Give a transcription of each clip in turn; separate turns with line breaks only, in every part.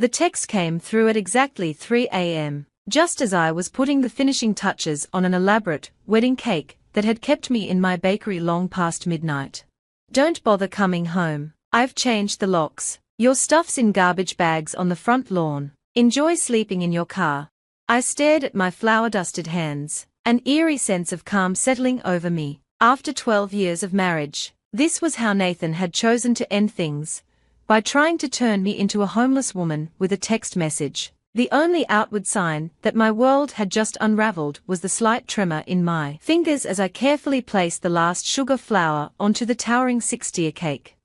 The text came through at exactly 3 a.m., just as I was putting the finishing touches on an elaborate wedding cake that had kept me in my bakery long past midnight. Don't bother coming home. I've changed the locks. Your stuff's in garbage bags on the front lawn. Enjoy sleeping in your car. I stared at my flour-dusted hands, an eerie sense of calm settling over me. After 12 years of marriage, this was how Nathan had chosen to end things, by trying to turn me into a homeless woman with a text message. The only outward sign that my world had just unraveled was the slight tremor in my fingers as I carefully placed the last sugar flour onto the towering 6-tier cake.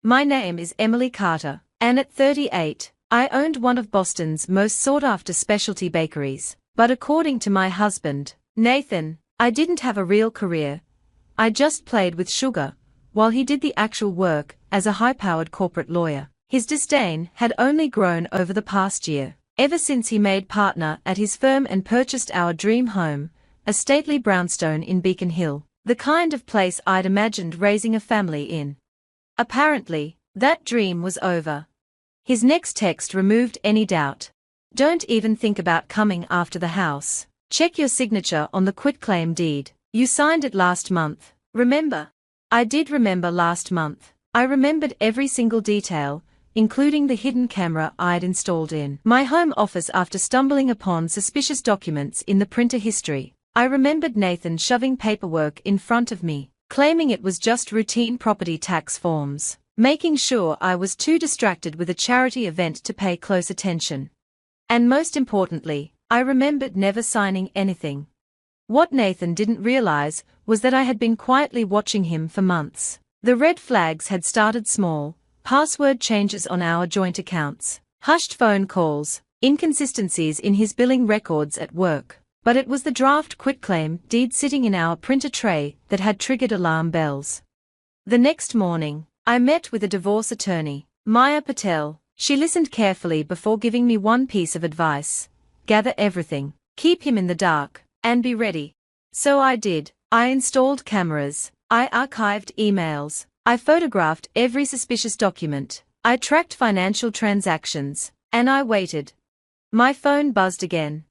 My name is Emily Carter, and at 38, I owned one of Boston's most sought-after specialty bakeries. But according to my husband, Nathan, I didn't have a real career. I just played with sugar, while he did the actual work as a high-powered corporate lawyer. His disdain had only grown over the past year, ever since he made partner at his firm and purchased our dream home, a stately brownstone in Beacon Hill, the kind of place I'd imagined raising a family in. Apparently, that dream was over. His next text removed any doubt. Don't even think about coming after the house. Check your signature on the quitclaim deed. You signed it last month, remember? I did remember last month. I remembered every single detail, including the hidden camera I'd installed in my home office after stumbling upon suspicious documents in the printer history. I remembered Nathan shoving paperwork in front of me, claiming it was just routine property tax forms, making sure I was too distracted with a charity event to pay close attention. And most importantly, I remembered never signing anything. What Nathan didn't realize was that I had been quietly watching him for months. The red flags had started small: password changes on our joint accounts, hushed phone calls, inconsistencies in his billing records at work. But it was the draft quitclaim deed sitting in our printer tray that had triggered alarm bells. The next morning, I met with a divorce attorney, Maya Patel. She listened carefully before giving me one piece of advice: gather everything, keep him in the dark, and be ready. So I did. I installed cameras, I archived emails, I photographed every suspicious document, I tracked financial transactions, and I waited. My phone buzzed again.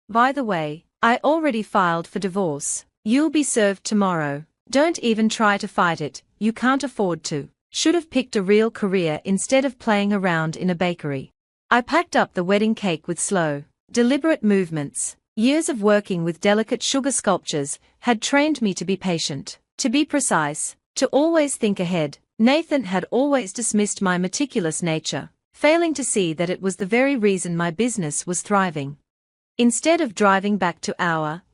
By the way, I already filed for divorce. You'll be served tomorrow. Don't even try to fight it, you can't afford to. Should have picked a real career instead of playing around in a bakery. I packed up the wedding cake with slow, deliberate movements. Years of working with delicate sugar sculptures had trained me to be patient, to be precise, to always think ahead. Nathan had always dismissed my meticulous nature, failing to see that it was the very reason my business was thriving. Instead of driving back to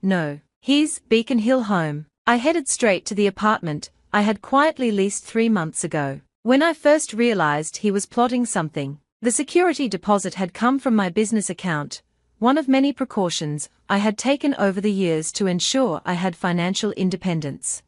his Beacon Hill home, I headed straight to the apartment I had quietly leased 3 months ago. When I first realized he was plotting something, the security deposit had come from my business account, one of many precautions I had taken over the years to ensure I had financial independence.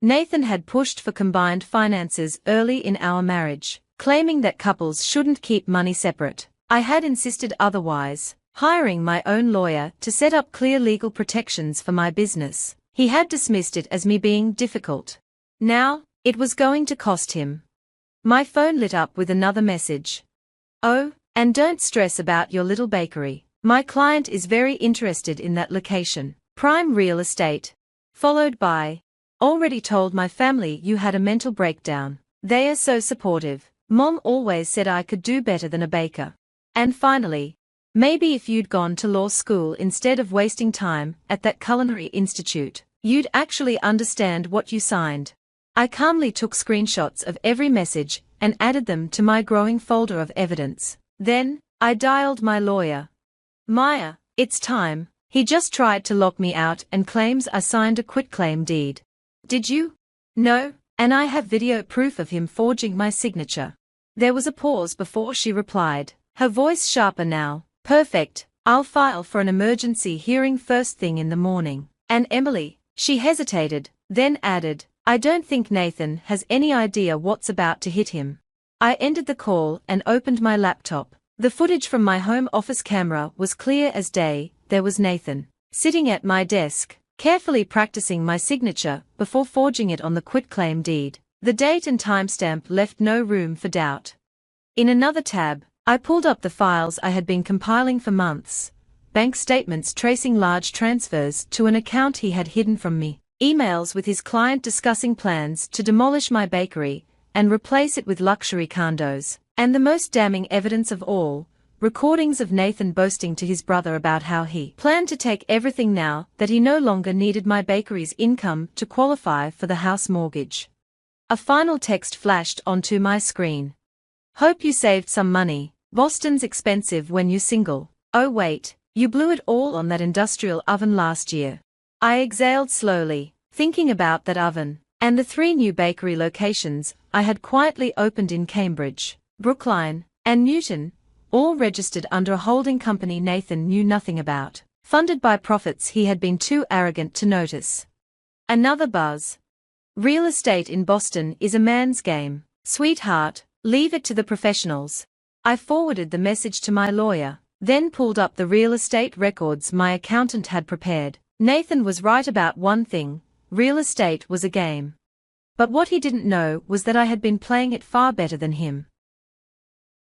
Nathan had pushed for combined finances early in our marriage, claiming that couples shouldn't keep money separate. I had insisted otherwise, hiring my own lawyer to set up clear legal protections for my business. He had dismissed it as me being difficult. Now, it was going to cost him. My phone lit up with another message. Oh, and don't stress about your little bakery. My client is very interested in that location, prime real estate. Followed by, already told my family you had a mental breakdown. They are so supportive. Mom always said I could do better than a baker. And finally, maybe if you'd gone to law school instead of wasting time at that culinary institute, you'd actually understand what you signed. I calmly took screenshots of every message and added them to my growing folder of evidence. Then, I dialed my lawyer. Maya, it's time. He just tried to lock me out and claims I signed a quitclaim deed. Did you? No, and I have video proof of him forging my signature. There was a pause before she replied, her voice sharper now. Perfect, I'll file for an emergency hearing first thing in the morning. And Emily, she hesitated, then added, I don't think Nathan has any idea what's about to hit him. I ended the call and opened my laptop. The footage from my home office camera was clear as day. There was Nathan, sitting at my desk, carefully practicing my signature before forging it on the quitclaim deed. The date and timestamp left no room for doubt. In another tab, I pulled up the files I had been compiling for months, bank statements tracing large transfers to an account he had hidden from me, emails with his client discussing plans to demolish my bakery and replace it with luxury condos, and the most damning evidence of all, recordings of Nathan boasting to his brother about how he planned to take everything now that he no longer needed my bakery's income to qualify for the house mortgage. A final text flashed onto my screen. Hope you saved some money. Boston's expensive when you're single. Oh wait, you blew it all on that industrial oven last year. I exhaled slowly, thinking about that oven, and the 3 new bakery locations I had quietly opened in Cambridge, Brookline, and Newton, all registered under a holding company Nathan knew nothing about, funded by profits he had been too arrogant to notice. Another buzz. Real estate in Boston is a man's game, sweetheart, leave it to the professionals. I forwarded the message to my lawyer, then pulled up the real estate records my accountant had prepared. Nathan was right about one thing: real estate was a game. But what he didn't know was that I had been playing it far better than him.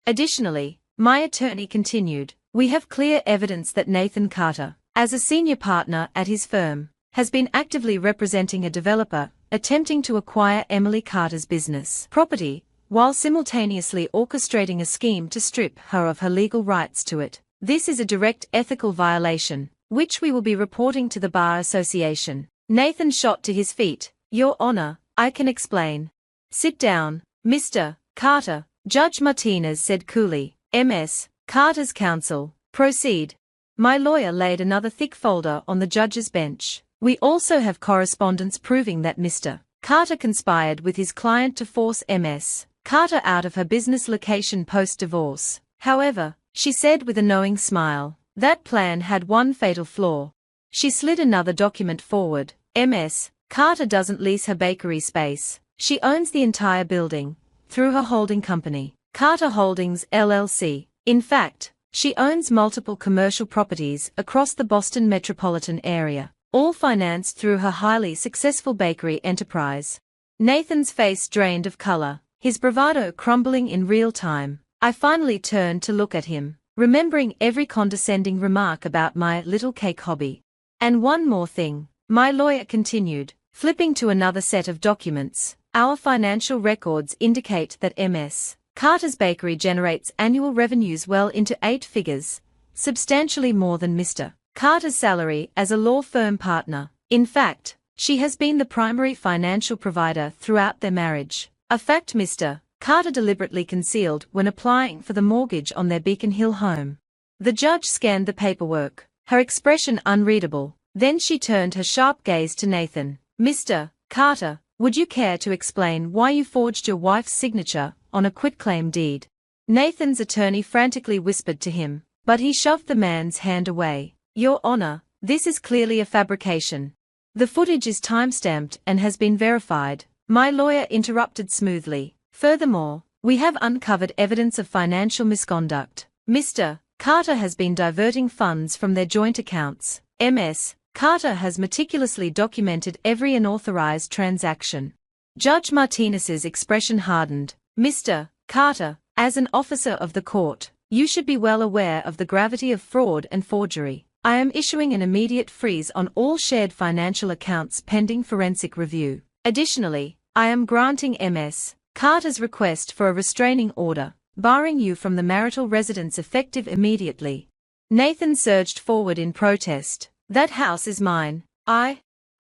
Additionally, my attorney continued, we have clear evidence that Nathan Carter, as a senior partner at his firm, has been actively representing a developer attempting to acquire Emily Carter's business property, while simultaneously orchestrating a scheme to strip her of her legal rights to it. This is a direct ethical violation, which we will be reporting to the Bar Association. Nathan shot to his feet. Your Honor, I can explain. Sit down, Mr. Carter, Judge Martinez said coolly. Ms. Carter's counsel, proceed. My lawyer laid another thick folder on the judge's bench. We also have correspondence proving that Mr. Carter conspired with his client to force Ms. Carter out of her business location post-divorce. However, she said with a knowing smile, that plan had one fatal flaw. She slid another document forward. Ms. Carter doesn't lease her bakery space. She owns the entire building, through her holding company, Carter Holdings, LLC. In fact, she owns multiple commercial properties across the Boston metropolitan area, all financed through her highly successful bakery enterprise. Nathan's face drained of color, his bravado crumbling in real time. I finally turned to look at him, remembering every condescending remark about my little cake hobby. And one more thing, my lawyer continued, flipping to another set of documents. Our financial records indicate that Ms. Carter's bakery generates annual revenues well into 8 figures, substantially more than Mr. Carter's salary as a law firm partner. In fact, she has been the primary financial provider throughout their marriage, a fact Mr. Carter deliberately concealed when applying for the mortgage on their Beacon Hill home. The judge scanned the paperwork, her expression unreadable. Then she turned her sharp gaze to Nathan. Mr. Carter, would you care to explain why you forged your wife's signature on a quitclaim deed? Nathan's attorney frantically whispered to him, but he shoved the man's hand away. Your Honor, this is clearly a fabrication. The footage is time-stamped and has been verified, my lawyer interrupted smoothly. Furthermore, we have uncovered evidence of financial misconduct. Mr. Carter has been diverting funds from their joint accounts. Ms. Carter has meticulously documented every unauthorized transaction. Judge Martinez's expression hardened. Mr. Carter, as an officer of the court, you should be well aware of the gravity of fraud and forgery. I am issuing an immediate freeze on all shared financial accounts pending forensic review. Additionally, I am granting Ms. Carter's request for a restraining order, barring you from the marital residence effective immediately. Nathan surged forward in protest. That house is mine.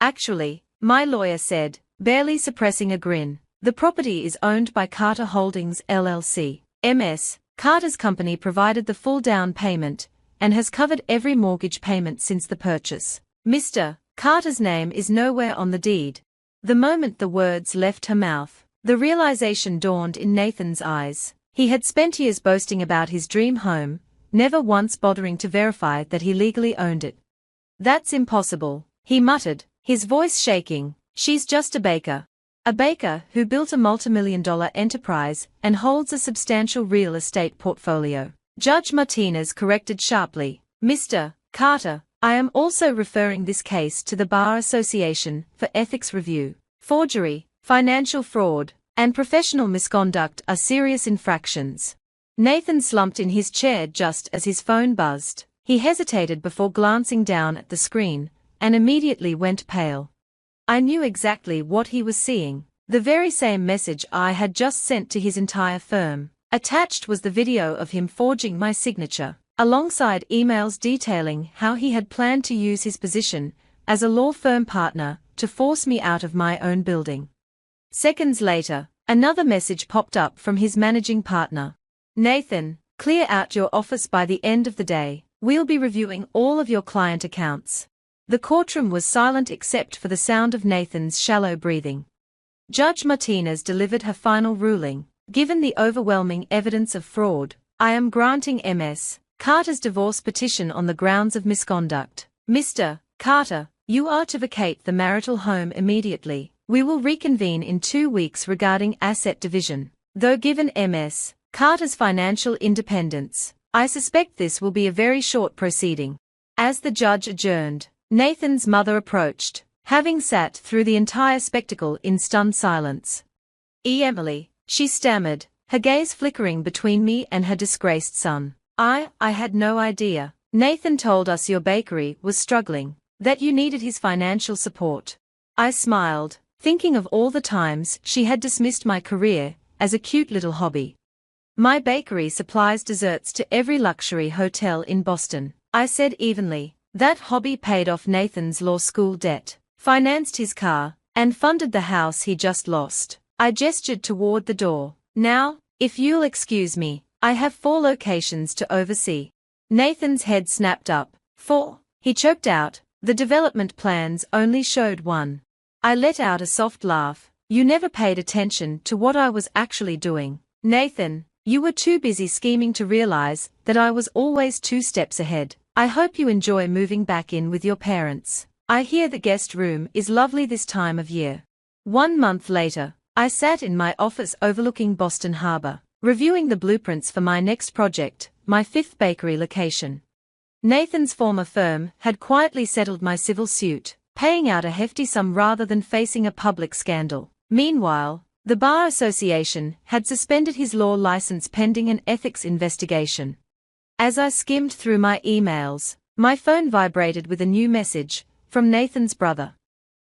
Actually, my lawyer said, barely suppressing a grin. The property is owned by Carter Holdings, LLC. Ms. Carter's company provided the full down payment and has covered every mortgage payment since the purchase. Mr. Carter's name is nowhere on the deed. The moment the words left her mouth, the realization dawned in Nathan's eyes. He had spent years boasting about his dream home, never once bothering to verify that he legally owned it. That's impossible, he muttered, his voice shaking. She's just a baker. A baker who built a multimillion-dollar enterprise and holds a substantial real estate portfolio. Judge Martinez corrected sharply. Mr. Carter, I am also referring this case to the Bar Association for ethics review. Forgery, financial fraud, and professional misconduct are serious infractions. Nathan slumped in his chair just as his phone buzzed. He hesitated before glancing down at the screen, and immediately went pale. I knew exactly what he was seeing, the very same message I had just sent to his entire firm. Attached was the video of him forging my signature, alongside emails detailing how he had planned to use his position as a law firm partner to force me out of my own building. Seconds later, another message popped up from his managing partner. Nathan, clear out your office by the end of the day. We'll be reviewing all of your client accounts. The courtroom was silent except for the sound of Nathan's shallow breathing. Judge Martinez delivered her final ruling. Given the overwhelming evidence of fraud, I am granting Ms. Carter's divorce petition on the grounds of misconduct. Mr. Carter, you are to vacate the marital home immediately. We will reconvene in 2 weeks regarding asset division. Though given Ms. Carter's financial independence, I suspect this will be a very short proceeding. As the judge adjourned, Nathan's mother approached, having sat through the entire spectacle in stunned silence. Emily, she stammered, her gaze flickering between me and her disgraced son. I had no idea. Nathan told us your bakery was struggling, that you needed his financial support. I smiled, thinking of all the times she had dismissed my career as a cute little hobby. My bakery supplies desserts to every luxury hotel in Boston, I said evenly. That hobby paid off Nathan's law school debt, financed his car, and funded the house he just lost. I gestured toward the door. Now, if you'll excuse me, I have 4 locations to oversee. Nathan's head snapped up. 4, he choked out. The development plans only showed 1. I let out a soft laugh. You never paid attention to what I was actually doing, Nathan. You were too busy scheming to realize that I was always 2 steps ahead. I hope you enjoy moving back in with your parents. I hear the guest room is lovely this time of year. 1 month later, I sat in my office overlooking Boston Harbor, reviewing the blueprints for my next project, my 5th bakery location. Nathan's former firm had quietly settled my civil suit, paying out a hefty sum rather than facing a public scandal. Meanwhile, the Bar Association had suspended his law license pending an ethics investigation. As I skimmed through my emails, my phone vibrated with a new message from Nathan's brother.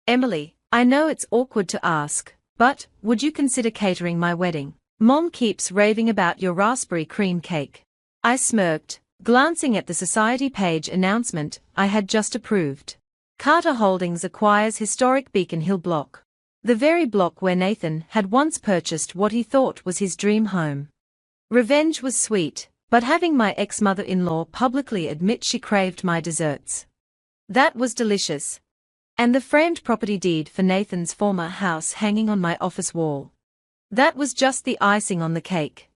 Emily, I know it's awkward to ask, but would you consider catering my wedding? Mom keeps raving about your raspberry cream cake. I smirked, glancing at the society page announcement I had just approved. Carter Holdings acquires historic Beacon Hill block. The very block where Nathan had once purchased what he thought was his dream home. Revenge was sweet, but having my ex-mother-in-law publicly admit she craved my desserts. That was delicious. And the framed property deed for Nathan's former house hanging on my office wall. That was just the icing on the cake.